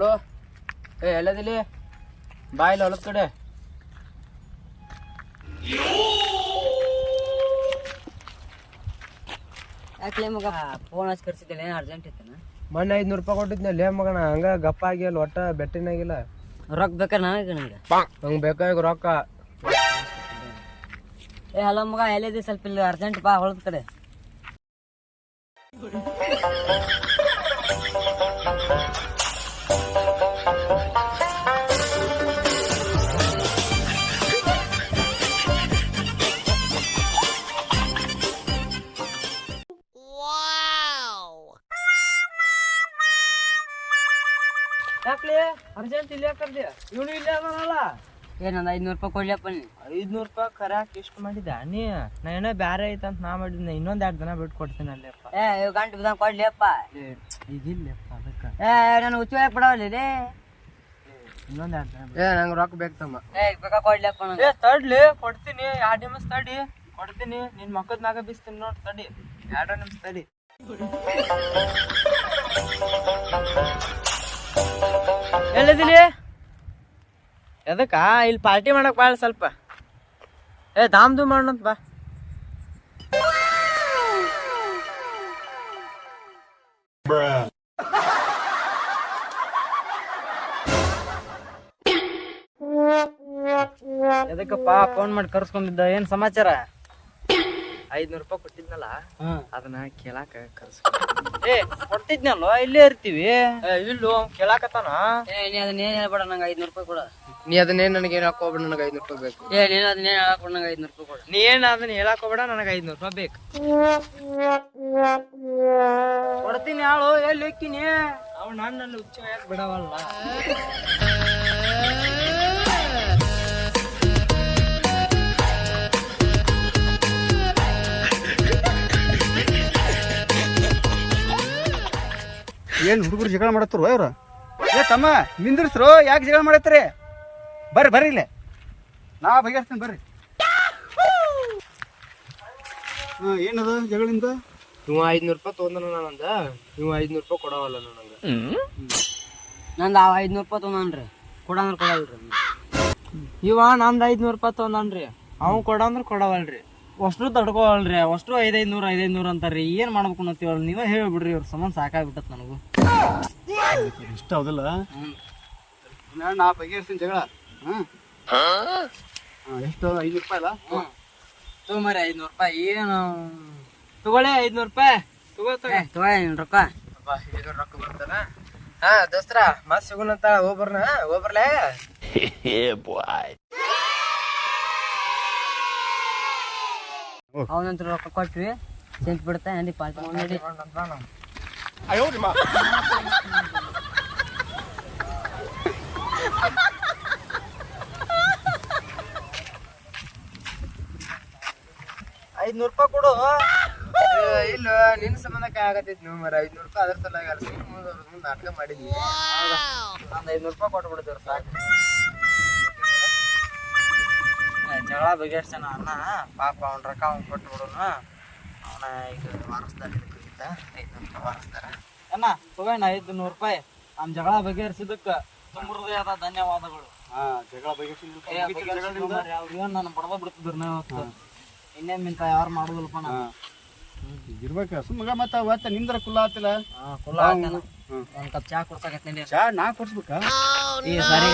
Hello ಎಲ್ಲದಿಲ್ಲಿ ಬಾ ಇಲ್ಲ ಹೊಲದ ಕಡೆ. ಯಾಕೆ ಮಗ ಫೋನ್ ಹಚ್ಚಿ ಕರ್ಸಿದ್ದಿಲ್ಲ, ಏನು ಅರ್ಜೆಂಟ್ ಇತ್ತನ? ಮೊನ್ನೆ 500 ರೂಪಾಯಿ ಕೊಟ್ಟಿದ್ನಲ್ಲೇ ಮಗನ, ಹಂಗ ಗಪ್ಪ ಆಗಿಲ್ಲ, ಒಟ್ಟ ಬೆಟ್ಟಿನಾಗಿಲ್ಲ. ರೊಕ್ಕ ಬೇಕಾ ನನಗೆ? ನಂಗೆ ನಂಗೆ ಬೇಕಾಗ ರೊಕ್ಕ. ಹಲೋ ಮಗ, ಎಲ್ಲಿದ್ದಿ? ಸ್ವಲ್ಪ ಇಲ್ಲಿ ಅರ್ಜೆಂಟ್ ಬಾ ಹೊಲದ ಕಡೆ. ಯಾಕ್ಲಿ ಅರ್ಜೆಂಟ್ ಇಲ್ಲಿ ಯಾಕರ್ದಿ? ಇವನು ಇಲ್ಲೇ ಅದನಲ್ಲ. ಏನಂದ 500 ರೂಪಾಯಿ ಕೊಡ್ಲಿಯಪ್ಪ ನೀ? 500 ರೂಪಾಯಿ ಕರ್ಯಾಕ ಇಷ್ಟು ಮಾಡಿದ್ದ ನೀ? ನಾ ಏನೋ ಬ್ಯಾರೆ ಐತಂತ ನಾ ಮಾಡಿದ್ನ, ಇನ್ನೊಂದ್ 2 ದಿನ ಬಿಟ್ಟು ಕೊಡ್ತೀನಿ ಅಲ್ಲೇಪ್ಪ. ಗಂಟೆ ಬಿದ್ದಂಗೆ ಕೊಡ್ಲಿಯಪ್ಪ. ಇದಿಲ್ಲಪ್ಪ ಅದಕ್ಕೆ ನಾನು ಉಚ್ಚವಾಗಿ ಬಿಡವಲ್ಲಿ. ಇನ್ನೊಂದ್ 2 ದಿನ. ನಂಗೆ ರೊಕ್ಕ ಬೇಕು ತಮ್ಮ. ಬೇಕಾ ಕೊಡ್ಲಿಯಪ್ಪ ನಂಗೆ? ತಡ್ಲಿ ಕೊಡ್ತೀನಿ, 2 ನಿಮಿಷ ತಡಿ ಕೊಡ್ತೀನಿ. ನಿನ್ ಮಕ್ಕದ ಮ್ಯಾಗ ಬಿಸ್ತೀನಿ ನೋಡಿ, ತಡಿ 2 ನಿಮಿಷ ತಡಿ. ಎಲ್ಲಿದಿಲಿ? ಎದಕ್ಕ? ಇಲ್ಲಿ ಪಾರ್ಟಿ ಮಾಡಕ್ ಬಾಳ ಸ್ವಲ್ಪ ದಾಮ್ ಧೂಮ್ ಮಾಡೋಣಂತ ಬಾ. ಎದಕ್ಕಪ್ಪ ಫೋನ್ ಮಾಡಿ ಕರ್ಸ್ಕೊಂಡಿದ್ದ? ಏನ್ ಸಮಾಚಾರ? 500 ರೂಪಾಯಿ ಕೊಟ್ಟಿದ್ನಲ್ಲ, ಅದನ್ನ ಕೇಳಾಕ ಕೊಟ್ಟಿದ್ನಲ್ವ, ಇಲ್ಲೇ ಇರ್ತೀವಿ. ಇಲ್ಲೋ ಕೇಳಾಕತ್ತಾನ. ನೀ ಅದನ್ನೇನು ಹೇಳ್ಬೇಡ, ನಂಗೆ 500 ರೂಪಾಯಿ ಕೊಡ. ನೀ ಅದನ್ನೇನ್ ನನಗೆ ಹೇಳಕ್ ಹೋಗ್ಬೇಡ, ನನಗೆ 500 ರೂಪಾಯಿ ಬೇಕು. ನೀನು ಅದನ್ನೇನು ಹೇಳಕ್ ಕೊಡ, ನಂಗೆ 500 ರೂಪಾಯಿ ಕೊಡ. ನೀ ಏನ್ ಅದನ್ನ ಹೇಳಕ್ ಹೋಗ್ಬೇಡ, ನನಗೆ 500 ರೂಪಾಯಿ ಬೇಕು. ಕೊಡ್ತೀನಿ ಹೇಳು, ಎಲ್ಲಿ ಹೋಗ್ತೀನಿ? ಅವ್ ನನ್ನಲ್ಲಿ ಹುಚ್ಚ ಯಾಕೆ ಬಿಡವಲ್ಲ. ಏನ್ ಹುಡುಗರು ಜಗಳ ಮಾಡತ್ತರು ಅವ್ರು? ತಮ್ಮ ನಿಂದ್ರಿಸ್ರು, ಯಾಕೆ ಜಗಳ ಮಾಡತ್ರಿ? ಬರ್ರಿ ಬರ್ರಿ, ಇಲ್ಲೇ ನಾ ಬಗೆಹರಿಸ್ತೀನಿ ಬರ್ರಿ. ಏನದ ಜಗಳಿಂದ? ಇವ 500 ರೂಪಾಯಿ ತೊಗೊಂಡ ನಂದ, ಇವ 500 ರೂಪಾಯಿ ಕೊಡವಲ್ಲ ನನಗೆ. ನಂದು 500 ರೂಪಾಯಿ ತೊಗೊಂಡ್ರಿ, ಕೊಡಂದ್ರೆ ಕೊಡಲ್ರಿ. ಇವ ನಂದು 500 ರೂಪಾಯಿ ತೊಗೊಂಡ್ರಿ, ಅವ್ ಕೊಡಂದ್ರೆ ಕೊಡವಲ್ರಿ. ಅಷ್ಟು ತಡ್ಕೋವಲ್ರಿ, ಅಷ್ಟು 500 ಅಂತಾರ್ರಿ. ಏನ್ ಮಾಡ್ಬೇಕು ಅಂತೀವಲ್ಲ, ನೀವೇ ಹೇಳ್ಬಿಡ್ರಿ. ಇವ್ರ ಸಂಬಂಧ ಸಾಕಾಗ್ಬಿಟ್ಟತ್ ನನಗೂ. ಇಷ್ಟ ಹೌದಲ್ಲ, ನಾ ಬಗೆಹರಿಸ್ತೀನಿ ಜಗಳ. ಎಷ್ಟು? 500 ರೂಪಾಯಿ ಅಲ್ಲ? ತೊಗೊಂಬರಿ 500 ರೂಪಾಯಿ. ಏನು ತಗೊಳ್ಳಿ, 500 ರೂಪಾಯಿ ತಗೊಳ್ಳಿ ರೊಕ್ಕ. ರೊಕ್ಕ ಬರ್ತಾನ. ದೋಸ್ತ್ರ ಮತ್ ಸಿಗುನಂತ, ಹೋಗ್ಬರ್ಲೆ. ಅವನಂತರ ರೊಕ್ಕ ಕೊಟ್ವಿ, ಸೆಂಟ್ ಬಿಡ್ತಾ ನಂದಿ ಪಾರ್ಟಿ ಮಾಡಿ. $500 ರೂಪಾಯಿ ಕೊಡು. ಇಲ್ಲ ನಿನ್ನ ಸಂಬಂಧಕ್ಕೆ ಆಗತ್ತೈತಿ ನೀವು ಮರ. 500 ರೂಪಾಯಿ ಅದ್ರ ಸಲ ಮುಂದೆ ನಾಟಕ ಮಾಡಿದ್ವಿ. ಒಂದು 500 ರೂಪಾಯಿ ಕೊಟ್ಬಿಡ್ತೀವ್ರ ಸಾಕು. ಜಗಳ ಬಗೆಹರ್ಸಣ ಅಣ್ಣ, ಪಾಪ ಅವ್ನ ರೊಕ್ಕ ಅವ್ನು ಕೊಟ್ಟು ಬಿಡೋಣ. ಅವನ ಈಗ ವಾರಸ್ದಾರ 500 ರೂಪಾಯಿ ವಾರಸ್ತಾರ. ಅಣ್ಣ ತಗೋಣ 500 ರೂಪಾಯಿ. ನಮ್ಮ ಜಗಳ ಬಗೆಹರಿಸಿದಕ್ಕೆ ತುಂಬ ಹೃದಯದ ಧನ್ಯವಾದಗಳು. ಜಗಳ ಬಗೆಹರಿಸಿ ಅವ್ರು ನಾನು ಬಡದ ಬಿಡ್ತಿದ್ರು ನಾವು. ಇನ್ನೇನ್ ಯಾರು ಮಾಡುದಿಲ್ಲಪ್ಪ ನಾ ಇರ್ಬೇಕ ಸುಮ್ಮಗ. ಮತ್ತ ನಿಂದ್ರ ಕುಲ್ಲ ಆತಿಲ್ಲ. ಒಂದ್ ಕಪ್ ಚಾ ಕೊಡ್ಸಾಕತ್ತೀನಿ. ಚಾ ನಾ ಕೊಡ್ಸ್ಬೇಕಾ? ಸರಿ.